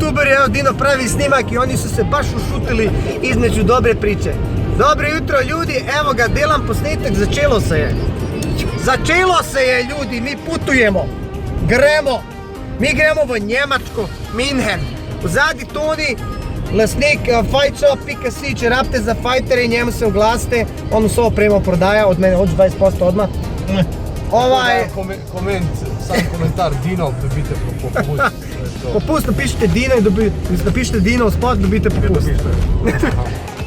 youtuberi, evo Dino pravi snimak i oni su se baš ušutili između dobre priče. Dobro jutro ljudi, evo ga, delam posnetek, začelo se je. Začelo se je ljudi, mi putujemo. Mi gremo v Njemačko, München. Vzadi Toni, lasnik fightshop.si, če rabite za fajtere, njemu se oglasite, on vso opremo prodaja, od mene hoč 20% odmah. Sam komentar Dino, dobite popust. Popust napišite Dino in napišite Dino v spot, dobite popust.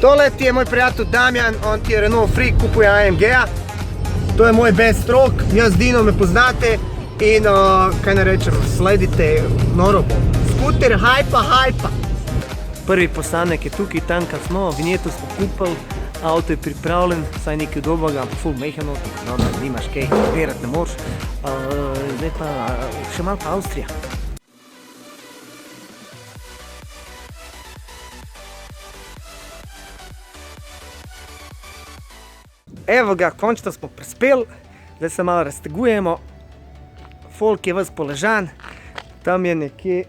Tole ti je moj prijatelj Damjan, on ti je Renault Freak, kupuje AMG-a. To je moj best stroke, jaz Dino me poznate in kaj ne rečem, sledite noro bo. Skuter, hajpa. Prvi postanek je tukaj, tam kad smo, vinjeto smo kupili, avto je pripravljen, saj nekaj udobnega, ful mehano, no, nimaš kaj, verat ne moraš. Zdaj pa še malo pa Avstrija. Evo ga, končno smo prispeli, zdaj se malo raztegujemo. Folk je ves poležan, tam je nekje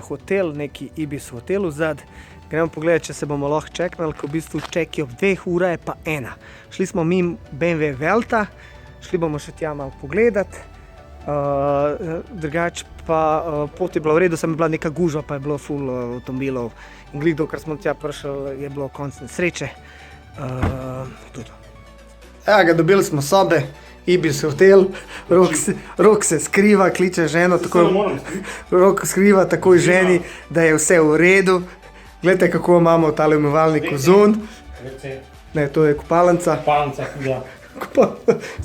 hotel, neki Ibis hotel vzad. Gremo pogledati, če se bomo lahko čeknali, ko v bistvu ček je ob 2 ura je pa 1. Šli smo mimo BMW Velta, šli bomo še tja malo pogledati. Drugače pa pot je bila v redu, sem bila neka gužva, pa je bilo ful avtomobilov. In glih dokar smo tja prišli, je bilo konc nesreče. To je to. Evo ga, dobili smo sobe, Ibis hotel, Rok se skriva, kliče ženo, Rok skriva takoj ženi, da je vse v redu. Gledajte, kako imamo tale umivalnik ozon. Ne, to je kupalnica. Kupalnica, ja.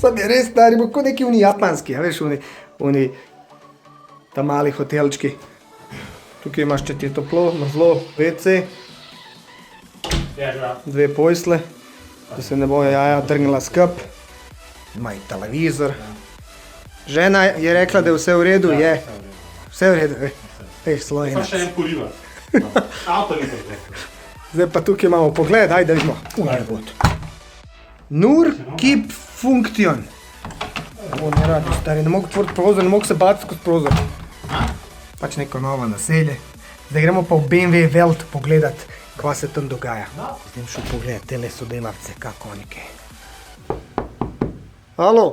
Sad je res stari, bo kot neki oni japanski, a veš, oni ta mali hotelčki. Tukaj imaš, če ti je toplo, mrzlo, WC. 2 posle, da se ne bojo jaja drgnila skup. Ima i televizor. Žena je rekla, da je vse v redu, je. Vse v redu, veš, Slovenac. Pa še en kuriva. Avto ni tako. Zdaj pa tukaj imamo pogled, ajde vidimo. Nur keep function. Ovo ne radi, stari, ne mogu otvoriti prozor, ne mogu se baciti kot prozor. Pač neko novo naselje. Zdaj gremo pa v BMW Welt pogledat, kva se tam dogaja. Zdaj šel pogledat tele sodelavce, kako oni kaj. Halo?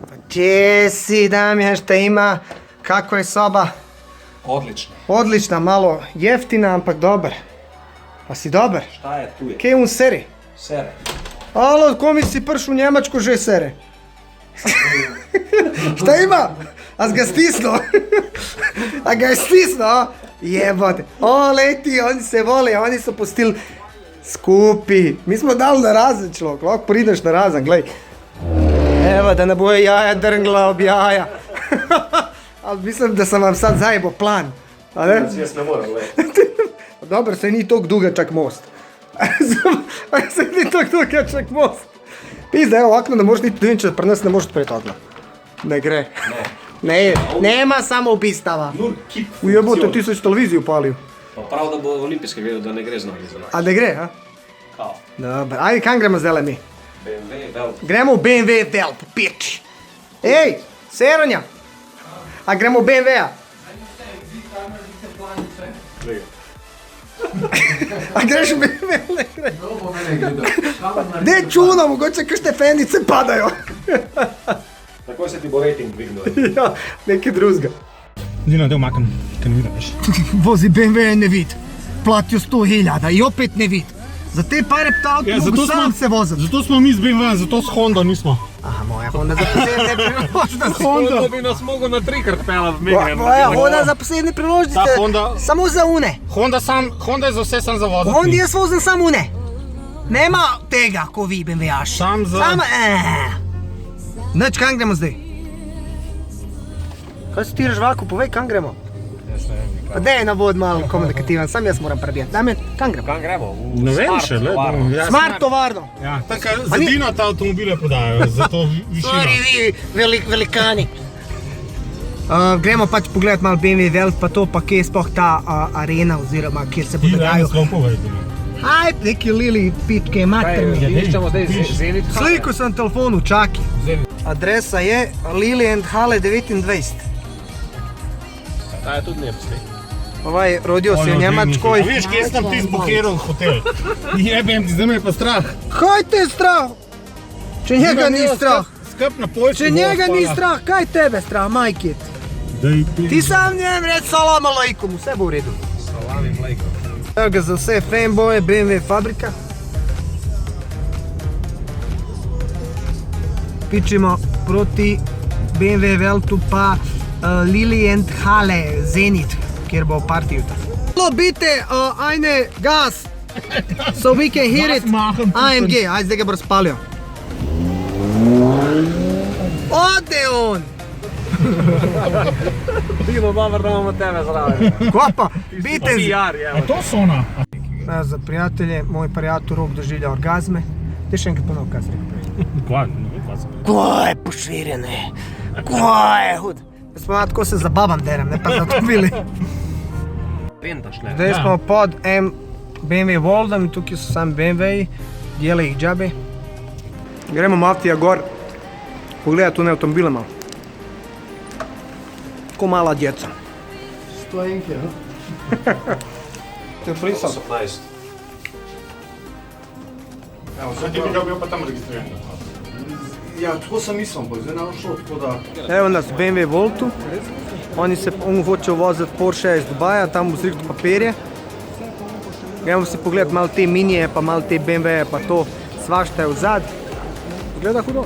Pa če si, Damjan, šta ima? Kako je soba? Odlično. Odlična, malo jeftina, ampak dober. Pa si dober? Šta je tu je? Kaj un seri? Sere. Alo, ko mi si prišel v Njemačko že sere? Šta ima? A si ga stisnil? A ga je stisnil? Jebote. O, leti, oni se vole, oni so pustili skupi. Mi smo dali na razen človek, lahko prideš na razen, glej. Evo, da ne bojo jaja drngla ob jaja. Ali mislim, da sem vam sad zajebo plan. Jaz ne moram, gled. Dobro, saj ni toliko dugačak most. Saj ni toliko dugačak most. Pizda, evo, okno ne možeš niti dvinče, pri nas ne možeš odpreti okno. Ne gre. Ne, nema samo ubistava. Nur keep funkcion. Ujebote, ti si televiziju palil. Pa prav, da bo olimpijske gledal, da ne gre z nogi za nas. A ne gre, a? Kao. Dobar, ajde, kam gremo zdaj mi? BMW, Welt. Gremo v BMW Welt, pič. Ej, Seronja. A gremo v BMW-a? A greš v BMW? Ne gre. Ne čuno, mogoče kakšne fendice padajo. Tako se ti bo rating dvignil. Ja, nekaj drugega. Dino, da umakam, ker ne vidiš. Vozi BMW ne vid. Platio 100.000 i opet ne vid. Za te pare ptal, mogu sam se vozati. Zato smo mi z BMW, zato s Honda nismo. Aha, moja Honda za posebne priložnosti. Honda bi nas mogo na 3-krat pelat v München. Moja Honda za posebne priložnosti. Ta Honda- Samo za une. Honda je za vse sam za voziti. Hondi jaz vozim samo une. Nema tega, ko vi BMW-jaši. Sam za- Nič, kam gremo zdaj? Kaj si ti žvaku, povej, kam gremo? Pa dej na vod malo komunikativan, sam jaz moram prebijati. Damjan, kam gremo? Kam gremo? Ne vem še, le. Smart tovarno. Ja, tako za Dino ta avtomobile podajo, za to višino. Sorry, vi velikani. Gremo pač pogledat malo BMW Welt, pa to, pa kje je sploh ta arena, oziroma kjer se bo Ti dogajal. danes vam povedi. Aj, neki lili pitke, materni. Iščemo zdaj Zenit. Sliku sem na telefonu, čaki. Adresa je Lili and Halle 29. Ta je tudi lep slik. Ovaj rodio se v A Njemačkoj. veš, kje sem ti zbohiral hotel? Jebem ti, zdaj me je pa strah. Kaj te je strah? Če njega ni strah. Skrb na Poljsku. Če njega ni strah, kaj tebe strah, majkit? Ti sam njem reči salam alaikum, vse bo v redu. Salami mleko. Evo ga za vse fanboje, BMW fabrika. Pičimo proti BMW Veltu pa Lilienthale Zenit, kjer bo party jutri. Hello, bitte, eine gas, so we can hear it. AMG, aj zdaj ga bo razpalil. Ode on! Vidimo, dobro, da imamo tebe zraven. Ko pa, bitte, PR, je. A to so ona? za prijatelje, moj prijatelj Rok doživlja orgazme. Ti še enkrat ponov, kaj si rekel prej? Kva, ne vem, kva sem. Kaj poširjene, kaj hud. Jaz pa tako se zabavam derem, ne pa za to bili. Pentaš, ne? Zdaj smo pod BMW Voldom, tukaj so sami BMW-ji, dijele jih džabe. Gremo Matija gor, pogledaj tu ne avtomobile malo. Ko mala djeca. Stojenke, ne? Te frisal. 18. Evo, Ti bi ga bil pa tam registriran. Ja, tako sem mislil, bo zdaj nam šlo, tako da... Evo nas BMW Voltu. On hoče voziti Porsche iz Dubaja, tam bo zrihtal papirje. Gremo si pogledati malo te minije, pa malo te BMW-je, pa to svašta je vzad. Gleda hudo.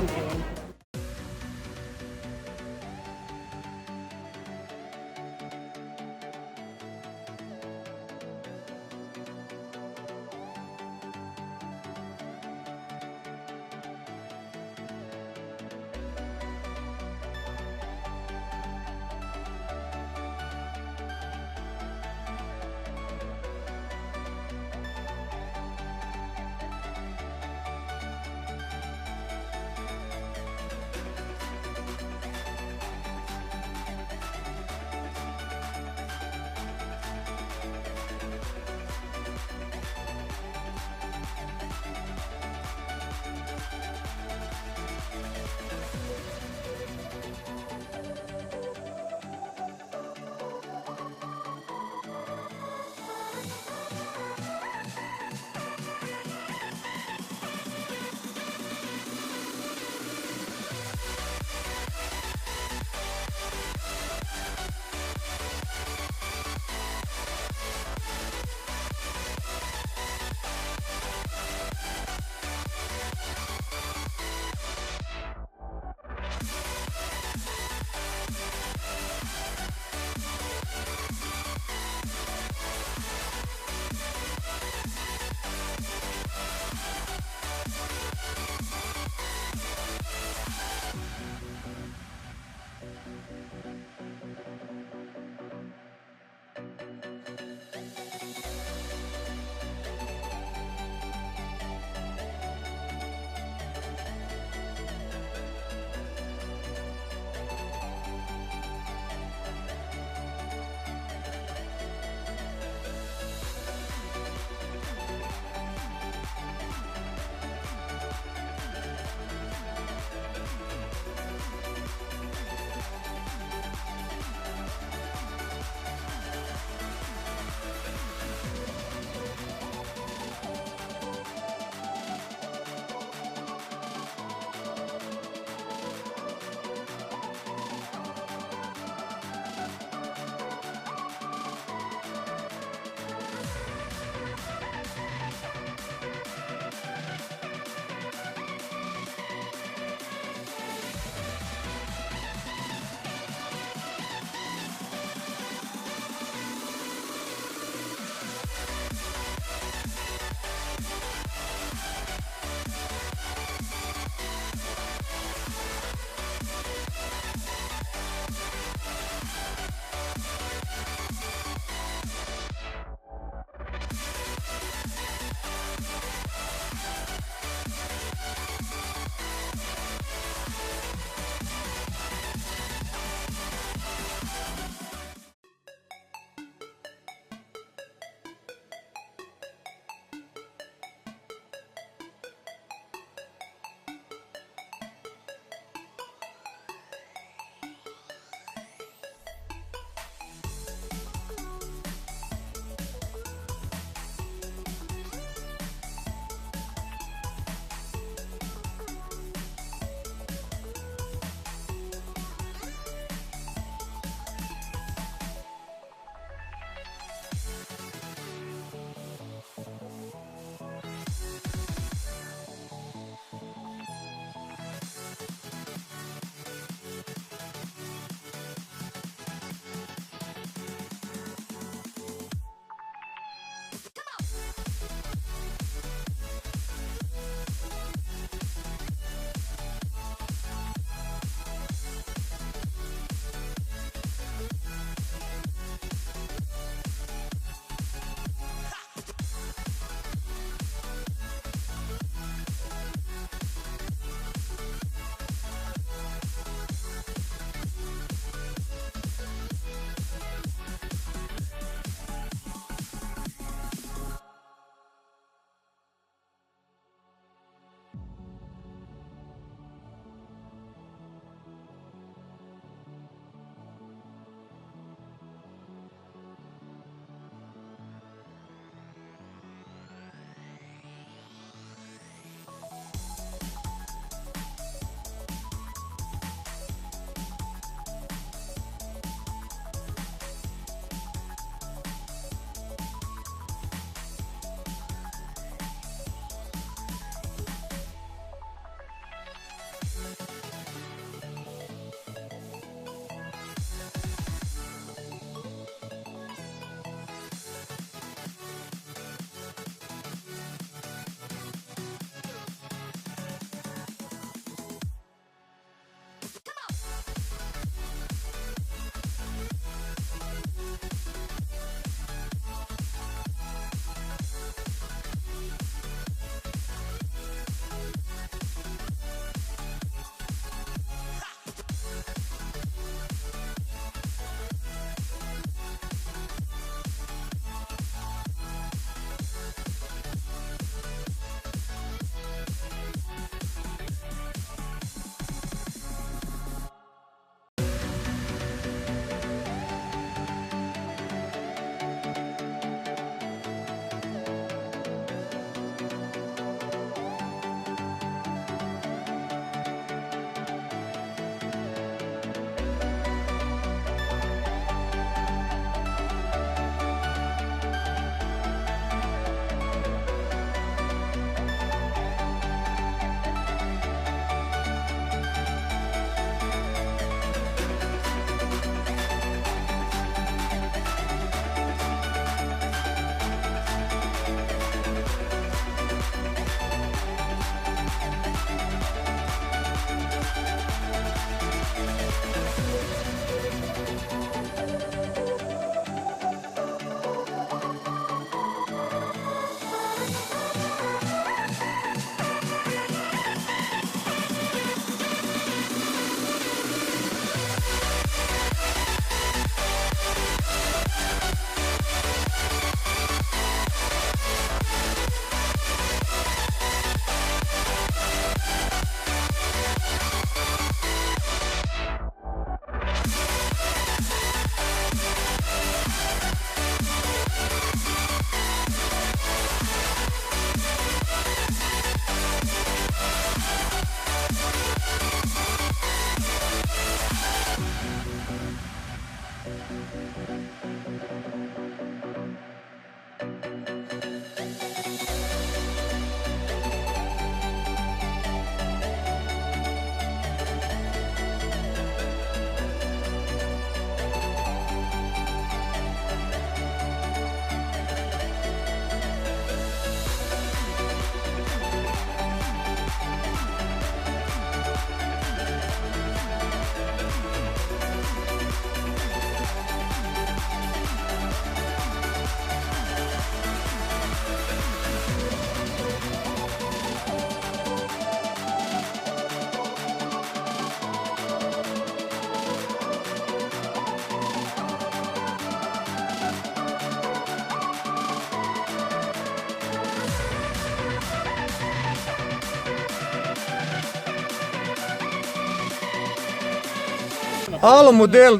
Alo model,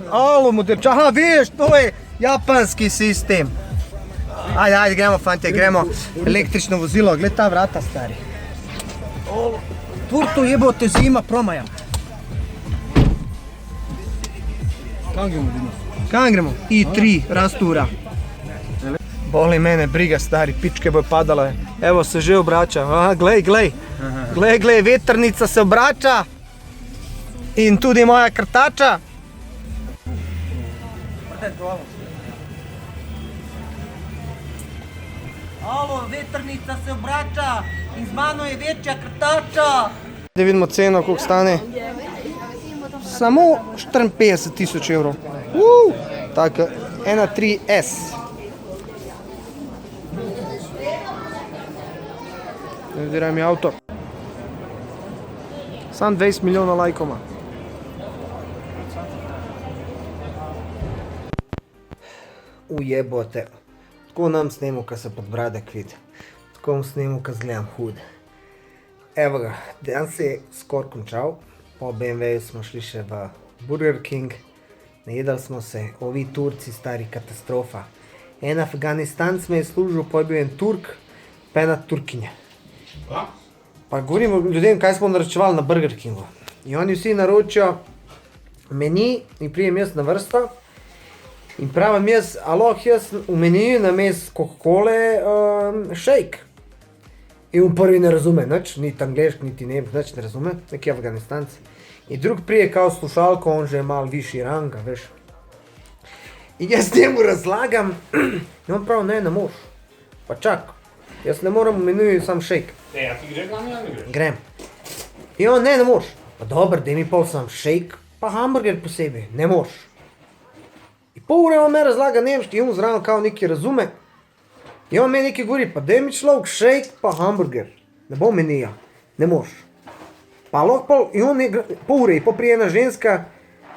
aha veš, to je japanski sistem. Ajde, gremo fantje, gremo električno vozilo, gled ta vrata stari. Turto jebote zima promaja. Kam gremo? I3, rastura. Boli mene, briga stari, pičke bo padala. Evo se že obrača, aha, glej, vetrnica se obrača. In tudi moja krtača. Alo, vetrnica se obrača in z mano je večja krtača. Da vidimo ceno, koliko stane. Samo 54.000 evrov. Tako, 1.3S. Vidiraj mi avto. Sam 20 milijona lajkoma. Ujebote. Tako nam snemu, ko se podbradek vidi. Tako nam snemu, ko zgledam hud. Evo ga, dan se je skoraj končal. Po BMW-ju smo šli še v Burger King. Najedali smo se, ovi Turci, stari katastrofa. En Afganistanc me je služil, pa je bil en Turk, pa ena Turkinja. Pa govorimo ljudem, kaj smo naročevali na Burger Kingu. In oni vsi naročijo meni in prijem jaz na vrsto. In pravim jaz, jaz v meniju namesto Coca-Cole shake. In on prvi ne razume nič, niti angleški, niti Nemec, nič ne razume, neki Afganistanci. In drug prije kao slušalko, on že je malo višji ranga, veš. In jaz njemu razlagam, in on pravi, ne moš. Pa čak, jaz ne moram v meniju sam shake. A ti greš tam, ja ne greš? Grem. In on, ne moš. Pa dobro, daj mi pol sam shake, pa hamburger posebej, ne moš. In pol ure on me razlaga nemški, in on zraven kao neki razume. In on me nekaj govori, pa daj mi človek shake, pa hamburger. Ne bo menija, ne moš. Pa lahko, in on je pol ure, pa prije ena ženska,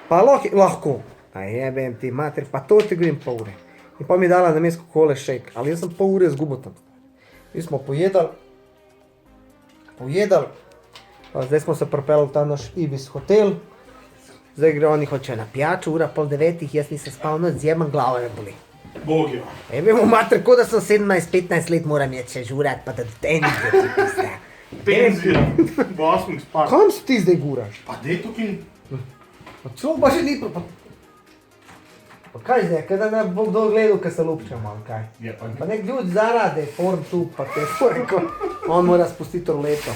pa lahko. A jebem ti mater, pa to ti govorim pol ure. In pa mi je dala namesto Coca-Cole shake, ali jaz sem pol ure zgubil tam. Mi smo pojedali, zdaj smo se pripeljali v ta naš Ibis hotel. Zdaj gre oni hoče na pijačo, ura pol 9, jaz nisem spal, noč zjebam, glava me boli. Bogjo. Jebemo mater, ko da sem 17-15 let, moram je še žurat, pa da tenis da ti pista. Penziram, bo 8 spal. Kam si ti zdaj guraš? Pa dej tukaj. Pa celo pa že ni, pa kaj zdaj, kada ne bo kdo gledal, kad se lupčam, ali kaj? Je pa Pa nek ljudi zarade, form tu, pa te form, on mora spustiti roleto.